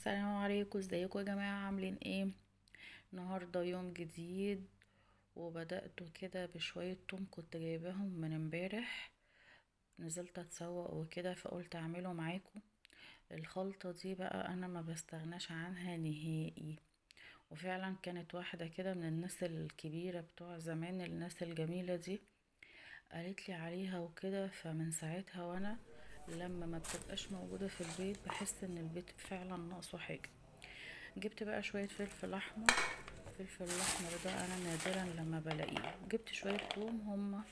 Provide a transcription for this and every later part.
السلام عليكم، ازيكم يا جماعة؟ عاملين ايه؟ النهاردة يوم جديد، وبدأت كده بشوية توم كنت جايباهم من امبارح. نزلت اتسوق وكده فقلت اعمله معاكم. الخلطة دي بقى انا ما بستغناش عنها نهائي، وفعلا كانت واحدة كده من الناس الكبيرة بتوع زمان، الناس الجميلة دي قالت لي عليها وكده. فمن ساعتها وانا لما ما بتبقاش موجودة في البيت بحس ان البيت فعلا ناقصه حاجة. جبت بقى شوية فلفل احمر. الفلفل الاحمر ده انا نادرا لما بلاقيه. جبت شوية توم، هما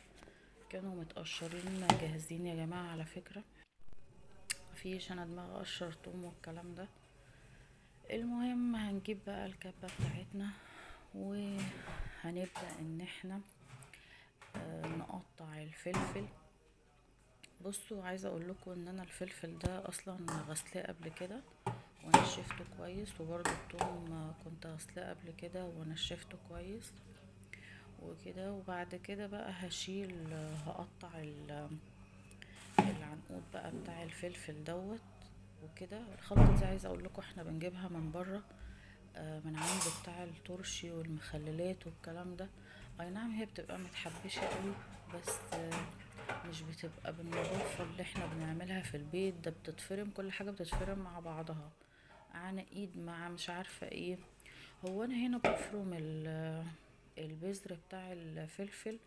كانوا متقشرين جاهزين يا جماعة على فكرة، مفيش انا دماغ اقشر توم والكلام ده. المهم هنجيب بقى الكبة بتاعتنا وهنبدأ ان احنا نقطع الفلفل. بصوا، عايزة اقول لكم ان انا الفلفل ده اصلا غسلاه قبل كده ونشفته كويس، وبرضو الثوم كنت غسلاه قبل كده ونشفته كويس وكده. وبعد كده بقى هقطع العنقود بقى بتاع الفلفل دوت وكده. الخلطة دي عايزة اقول لكم احنا بنجيبها من بره، من عند بتاع الترشي والمخللات والكلام ده. اي نعم هي بتبقى متحبشة قوي، بس مش بتبقى بالنظافة اللي احنا بنعملها في البيت. ده بتتفرم، كل حاجة بتتفرم مع بعضها، عن ايد مع مش عارفة ايه. هو انا هنا بفرم البذر بتاع الفلفل،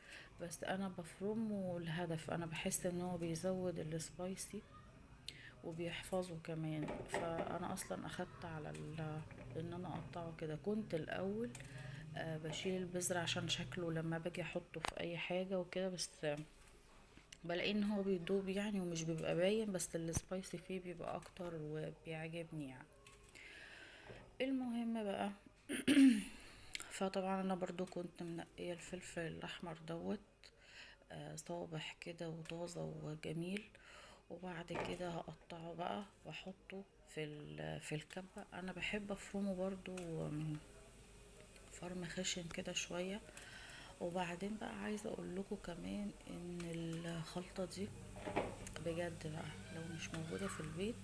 بس انا بفرمه الهدف، انا بحس ان هو بيزود السبايسي وبيحفظه كمان. فانا اصلا اخدت على ان انا اقطعه كده. كنت الاول بشيل البذر عشان شكله لما باجي احطه في اي حاجة وكده، بس بلاقي ان هو بيدوب يعني ومش بيبقى باين، بس السبايسي فيه بيبقى اكتر وبيعجبني يعني. المهم بقى فطبعا انا برضو كنت منقية الفلفل الاحمر دوت صابح كده وطازة وجميل. وبعد كده هقطعه بقى واحطه في الكبة. انا بحب افرمه برضو فرم خشن كده شوية. وبعدين بقى عايزة اقول لكم كمان ان الخلطة دي بجد بقى لو مش موجودة في البيت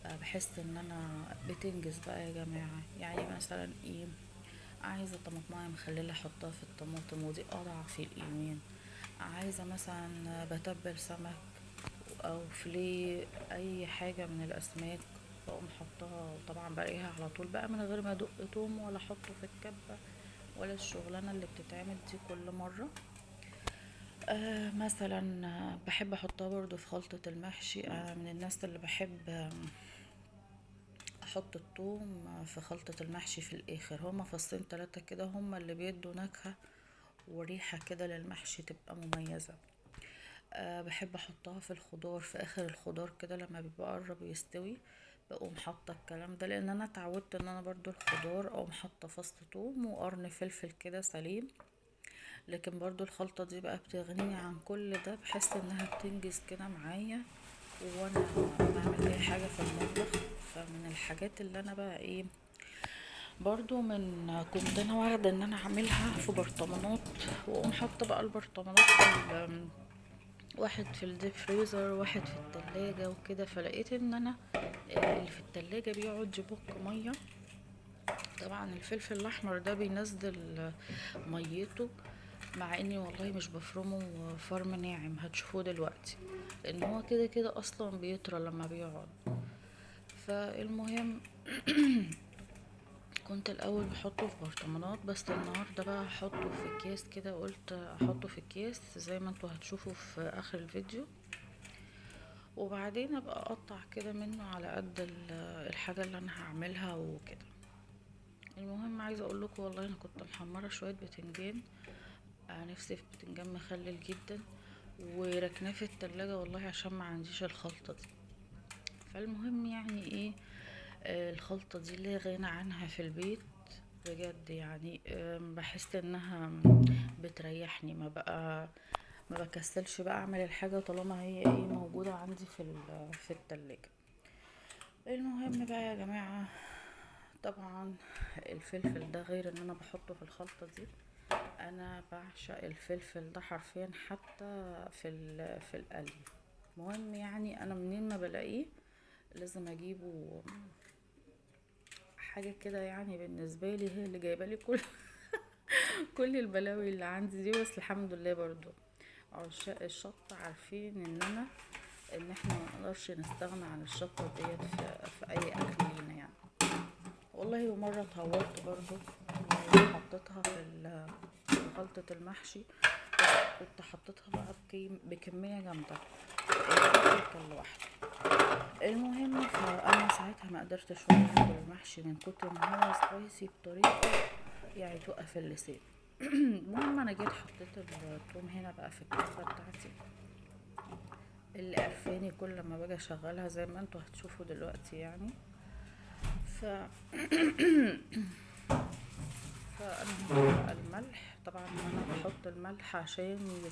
بحس ان انا بتنجز بقى يا جماعة. يعني مثلا ايه، عايزة طماطماية مخللة احطها في الطماطم ودي اضعف الايمان. عايزة مثلا بتبل سمك او فيليه اي حاجة من الاسماك، بقوم حطها وطبعا بلاقيها على طول بقى من غير ما ادق توم ولا احطه في الكبة ولا الشغلانة اللي بتتعمل دي كل مرة. مثلا بحب احطها برضو في خلطة المحشي. انا من الناس اللي بحب احط الثوم في خلطة المحشي في الاخر. هما فصين تلاتة كده هما اللي بيدوا نكهة وريحة كده للمحشي تبقى مميزة. بحب احطها في الخضار في اخر الخضار كده لما بيبقى قرب يستوي، بقوم حاطه الكلام ده، لان انا اتعودت ان انا برضو الخضار اقوم حاطه فص ثوم وقرن فلفل كده سليم. لكن برضو الخلطة دي بقى بتغنيني عن كل ده، بحس انها بتنجز كده معايا وانا بعمل اي حاجة في المطبخ. فمن الحاجات اللي انا بقى ايه، برضو كنت انا واخدة ان انا اعملها في برطمانات، واقوم حاطة بقى البرطمانات واحد في الديب فريزر واحد في التلاجة وكده. فلقيت ان انا اللي في التلاجة بيقعد يبق مية. طبعا الفلفل الاحمر ده بينزل ميته، مع اني والله مش بفرمه فرم ناعم، هتشوفوه دلوقتي، لان هو كده كده اصلا بيطرى لما بيقعد. فالمهم كنت الاول بحطه في برطمانات، بس النهارده بقى هحطه في اكياس كده. قلت احطه في اكياس زي ما انتوا هتشوفوا في اخر الفيديو، وبعدين ابقى اقطع كده منه على قد الحاجة اللي انا هعملها وكده. المهم عايزة اقول لكم والله انا كنت محمرة شوية بتنجان، نفسي في بتنجان مخلل جدا، وركناه في التلاجة والله عشان ما عنديش الخلطة دي. فالمهم يعني ايه، الخلطة دي لا غنى عنها في البيت بجد. يعني بحس انها بتريحني، ما بكسلش بقى اعمل الحاجة طالما هي ايه موجودة عندي في التلاجة. المهم بقى يا جماعة، طبعا الفلفل ده غير ان انا بحطه في الخلطة دي، انا بعشق الفلفل ده حرفيا حتى في القلي. مهم يعني انا منين ما بلاقيه لازم اجيبه حاجة كده يعني بالنسبة لي هي اللي جايبة لي كل كل البلاوي اللي عندي دي. بس الحمد لله برضو عشاق الشطة عارفين ان احنا ما نقدرش نستغنى عن الشطة ديت في اي اكل لينا يعني. والله ومرة اتهورت برضو وحطيتها في خلطة المحشي، بس كنت حطيتها بقى بكمية جامدة، الفلفل كان لوحده. المهم فانا ساعتها ما قدرتش ولا اكل المحشي من كتر ما هو سبايسي بطريقة يعني توقف اللسان. المهم انا جيت حطيت الثوم هنا بقى في الكبة بتاعتي اللي قرفاني كل ما باجي اشغلها زي ما انتوا هتشوفوا دلوقتي يعني. ف فانا هنا بقى الملح، طبعا انا بحط الملح عشان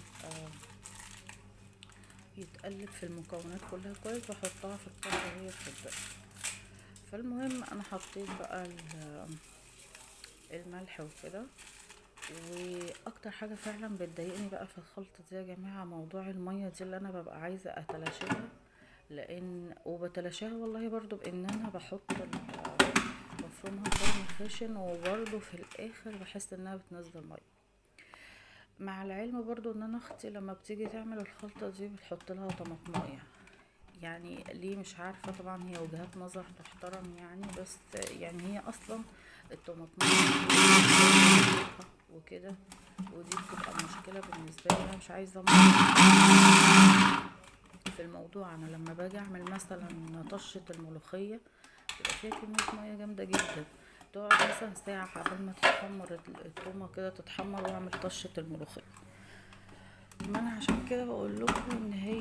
يتقلب في المكونات كلها كويس، بحطها في الكبة وهي بتتبل. فالمهم انا حطيت بقى الملح وكده. واكتر حاجة فعلا بتضايقني بقى في الخلطة دي يا جماعة موضوع المية دي اللي انا ببقى عايزة اتلاشاها، وبتلاشاها والله برضو بان انا بفرمها فرم خشن، وبرضو في الاخر بحس انها بتنزل مية. مع العلم برضو ان انا اختي لما بتيجي تعمل الخلطة دي بتحط لها طماطمايه، يعني ليه مش عارفة، طبعا هي وجهات نظر تحترم يعني، بس يعني هي اصلا الطماطمايه وكده، ودي بتبقى مشكلة بالنسبة لي. انا مش عايزة في الموضوع. انا لما باجي اعمل مثلا طشة الملوخية تبقى فيها كمية مية جامدة جدا، تقعد مثلا ساعة قبل ما تتحمر التومة كده تتحمر واعمل طشة الملوخية. ما انا عشان كده بقول لكم ان هي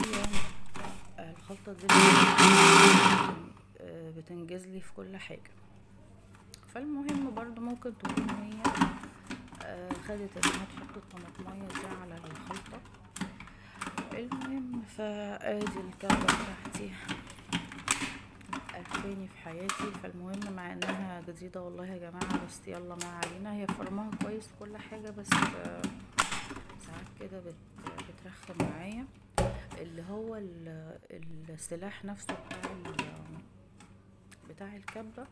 الخلطة دي بتنجز لي في كل حاجة. فالمهم برضو ممكن تكون هي خدت انها تحط الطماطمية دي على الخلطة. المهم فادي الكبة بتاعتي قرفاني في حياتي. فالمهم مع انها جديدة والله يا جماعة، بس يلا ما علينا، هي فرمها كويس كل حاجة، بس ساعات كده بترخم معايا اللي هو السلاح نفسه بتاع الكبة.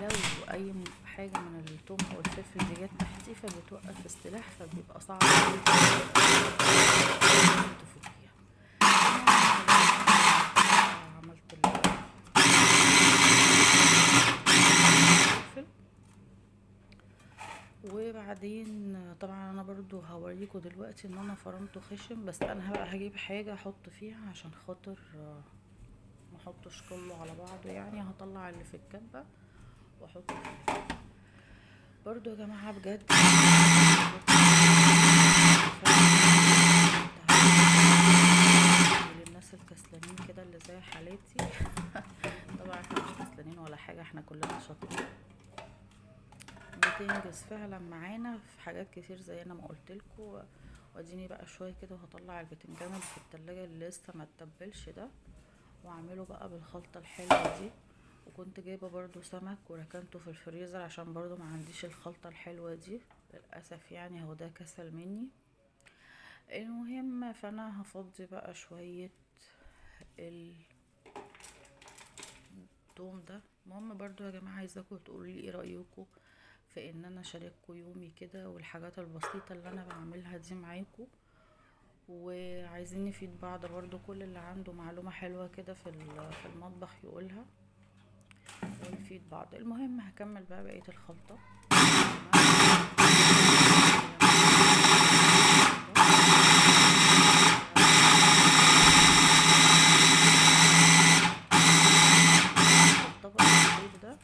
لو اي حاجة من الثوم او الفلفل دي جت تحتيه فبتوقف السلاح، فبيبقى صعب تفكيها. عملت الفلفل وبعدين طبعا انا برضو هوريكم دلوقتي ان انا فرمته خشن، بس انا بقى هجيب حاجة احط فيها عشان خاطر ما احطش كله على بعضه يعني. هطلع اللي في الكبة واحطه فيه برضو يا جماعة بجد. للناس الكسلانين كده اللي زي حالتي طبعا احنا مش كسلانين ولا حاجة، احنا كلنا شاطرين، بتنجز فعلا معانا في حاجات كتير زي انا ما قلتلكوا. واديني بقى شوية كده وهطلع البتنجان اللي في التلاجة اللي لسه ما اتبلش ده واعمله بقى بالخلطة الحلوة دي. وكنت جايبة برضو سمك وركنته في الفريزر عشان برضو ما عنديش الخلطة الحلوة دي للأسف يعني، هو ده كسل مني. المهم فانا هفضي بقى شوية التوم ده. المهم برضو يا جماعة عايزاكم تقولوا لي ايه رأيكم في ان انا شارككم يومي كده والحاجات البسيطة اللي انا بعملها دي معاكم، وعايزين نفيد بعض برضو. كل اللي عنده معلومة حلوة كده في المطبخ يقولها ونفيد بعض. المهم هكمل بقى بقية الخلطة. الطبق الكبير ده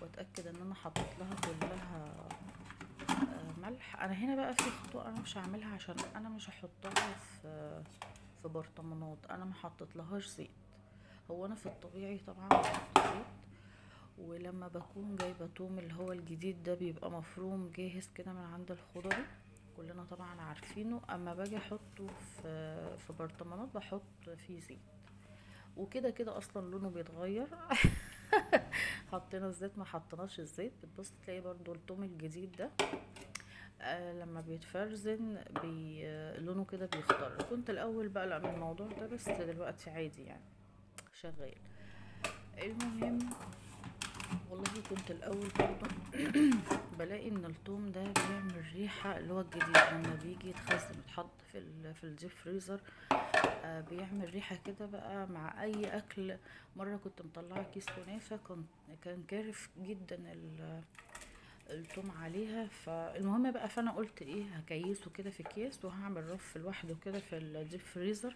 واتأكد ان انا حطيت لها كلها ملح. انا هنا بقى في خطوة انا مش هعملها عشان انا مش هحطها في برطمانات، انا ما حطيت لهاش زيت. هو انا في الطبيعي طبعا بحط زيت، ولما بكون جايبه توم اللي هو الجديد ده بيبقى مفروم جاهز كده من عند الخضري كلنا طبعا عارفينه. اما باجي احطه في برطمانات بحط فيه زيت، وكده كده اصلا لونه بيتغير حطينا الزيت ما حطيناش الزيت بتبص تلاقي برضو التوم الجديد ده لما بيتفرزن لونه كده بيخضر. كنت الاول بقلق من الموضوع ده بس دلوقتي عادي يعني شغال. المهم والله كنت الاول برضه بلاقي ان التوم ده بيعمل ريحة، اللي هو الجديد لما بيجي يتخزن يتحط في الديب فريزر، بيعمل ريحة كده بقى مع اي اكل. مرة كنت مطلعة كيس كنافة، كان كارف جدا التوم عليها. فالمهم بقى، فانا قلت ايه، هكيسه كده في اكياس وهعمل رف لوحده كده في الديب فريزر.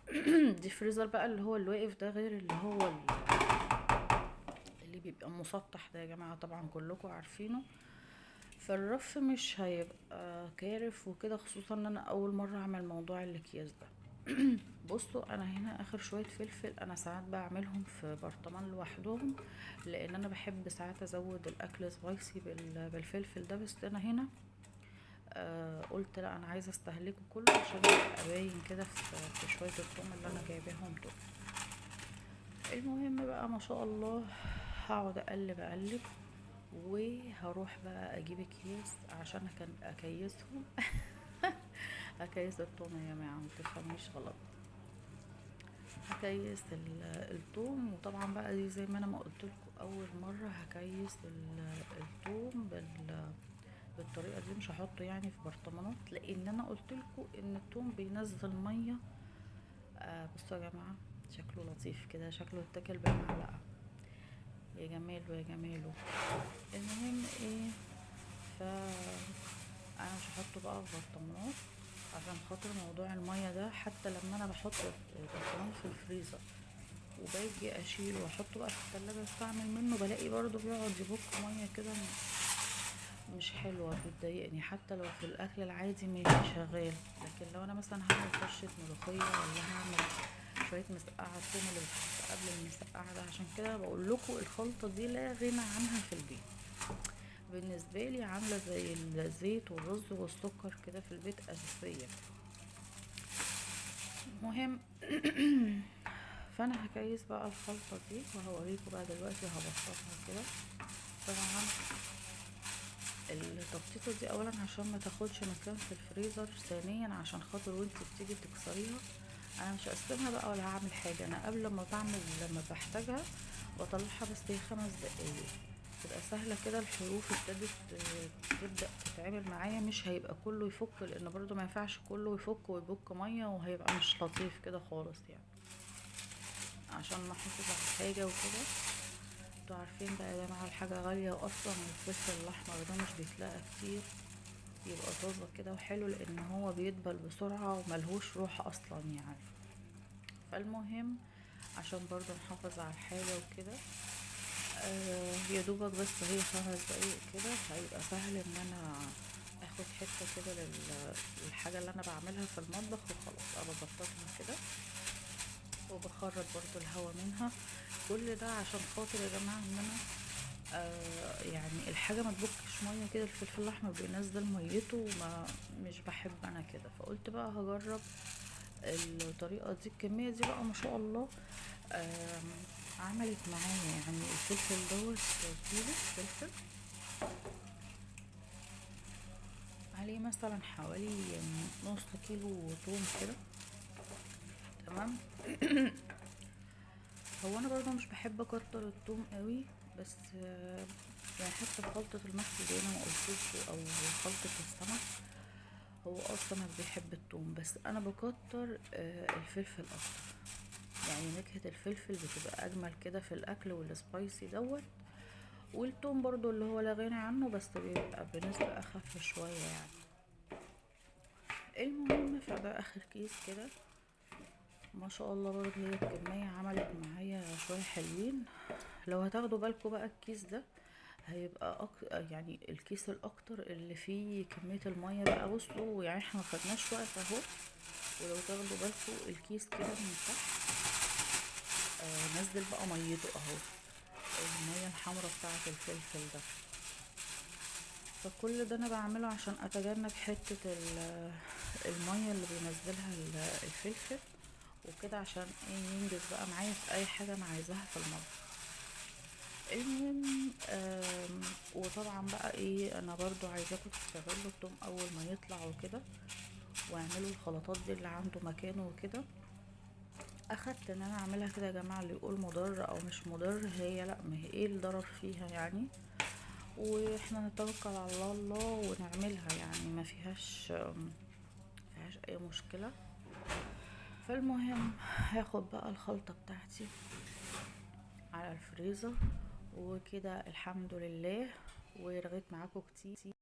الديب فريزر بقى اللي هو الواقف ده، غير اللي هو اللي بيبقى مسطح ده يا جماعة، طبعا كلكم عارفينه. فالرف مش هيبقى كارف وكده، خصوصا ان انا اول مرة اعمل موضوع الاكياس ده. بصوا، انا هنا اخر شوية فلفل، انا ساعات بعملهم في برطمان لوحدهم، لان انا بحب ساعات ازود الاكل سبايسي بالفلفل ده. بس انا هنا قلت لا، انا عايزه استهلكه كله عشان يبقى باين كده في شويه الثوم اللي انا جايباهم دول. المهم بقى، ما شاء الله، هقعد اقلب وهروح بقى اجيب اكياس عشان اكيسهم. اكيس الثوم يا جماعه، متفهميش غلط. هكيس الثوم، وطبعا بقى دي زي ما انا ما قلت لكم، اول مره هكيس الثوم بالطريقه دي. مش هحطه يعني في برطمانات، لان انا قلت لكم ان الثوم بينزل ميه. بصوا يا جماعه، شكله لطيف كده، شكله يتاكل بالمعلقه. يا جماله يا جماله. المهم ايه، انا مش هحطه بقى في برطمانات عشان خاطر موضوع الميه ده. حتى لما انا بحط برطمان في الفريزر وباجي اشيله واحطه بقى في التلاجة استعمل منه، بلاقي برضو بيقعد يبك ميه كده، مش حلوة، بتضايقني. حتى لو في الاكل العادي ماشي شغال، لكن لو انا مثلا هعمل طشة ملوخية ولا هعمل شوية مسقعة، الثوم اللي بتحط قبل المسقعة ده. عشان كده بقول لكم الخلطة دي لا غنى عنها في البيت. بالنسبة لي عاملة زي الزيت والرز والسكر كده في البيت، أساسية. مهم. فانا هكيس بقى الخلطة دي وهوريكم بقى دلوقتي هبسطها كده. طبعا التبسيطة دي اولا عشان ما تاخدش مكان في الفريزر، ثانيا عشان خاطر وانت بتيجي تكسريها، انا مش هقسمها بقى ولا هعمل حاجة. انا قبل ما لما بحتاجها بطلعها، بس هي 5 دقايق تبقى سهلة كده. الحروف ابتدت تبدأ تتعمل معايا، مش هيبقى كله يفك، لان برضو ما ينفعش كله يفك ويبك مية، وهيبقى مش لطيف كده خالص يعني. عشان نحافظ على الحاجة وكده. انتوا عارفين بقى يا جماعة، الحاجة غالية، واصلا الفلفل الاحمر ده مش بيتلاقى كتير يبقى طازة كده وحلو، لان هو بيدبل بسرعة وملهوش روح اصلا يعني. فالمهم، عشان برضو نحافظ على الحاجة وكده، يا دوبك بس هي 5 دقايق كده، هيبقى سهل ان انا اخد حتة كده للحاجة اللي انا بعملها في المطبخ، وخلاص ابسطها كده وبخرج برضو الهواء منها. كل ده عشان خاطر يا جماعة ان انا يعني الحاجة ما تبكش مية كده. الفلفل الاحمر بينزل ميته، وما مش بحب انا كده. فقلت بقى هجرب الطريقة دي. الكمية دي بقى ما شاء الله عملت معايا يعني. الفلفل دوت كيلو فلفل عليه مثلا حوالي نص كيلو توم كده، تمام. هو انا برضه مش بحب اكتر الثوم قوي، بس يعني حتى في خلطة المحشي زي ما قلتلكوا، او خلطة السمك، هو السمك بيحب الثوم، بس انا بكتر الفلفل اكتر. يعني نكهة الفلفل بتبقى اجمل كده في الاكل، والسبايسي دوت. والثوم برضو اللي هو لا غنى عنه، بس بيبقى بنسبة اخف شوية يعني. المهم، فده اخر كيس كده. ما شاء الله برضه هي الكمية عملت معايا شوية حلوين. لو هتاخدوا بالكم بقى، الكيس ده هيبقى يعني الكيس الاكتر اللي فيه كمية المية بقى. بصوا يعني احنا مخدناش وقت اهو. ولو تاخدوا بالكم الكيس كده من تحت نزل بقى ميته اهو، المية الحمرا بتاعة الفلفل ده. فكل ده انا بعمله عشان اتجنب حتة المية اللي بينزلها الفلفل وكده، عشان ايه، ينجز بقى معايا في اي حاجة انا عايزاها في المطبخ. المهم وطبعا بقى ايه، انا برضو عايزاكم تستغلوا التوم اول ما يطلع وكده، واعملوا الخلطات دي اللي عنده مكانه وكده. اخدت ان انا اعملها كده يا جماعه. اللي يقول مضر او مش مضر، هي لا، ما هي ايه الضرر فيها يعني؟ واحنا نتوكل على الله ونعملها يعني، ما فيهاش اي مشكله. فالمهم هاخد بقى الخلطه بتاعتي على الفريزر وكده. الحمد لله. ورغيت معاكم كتير.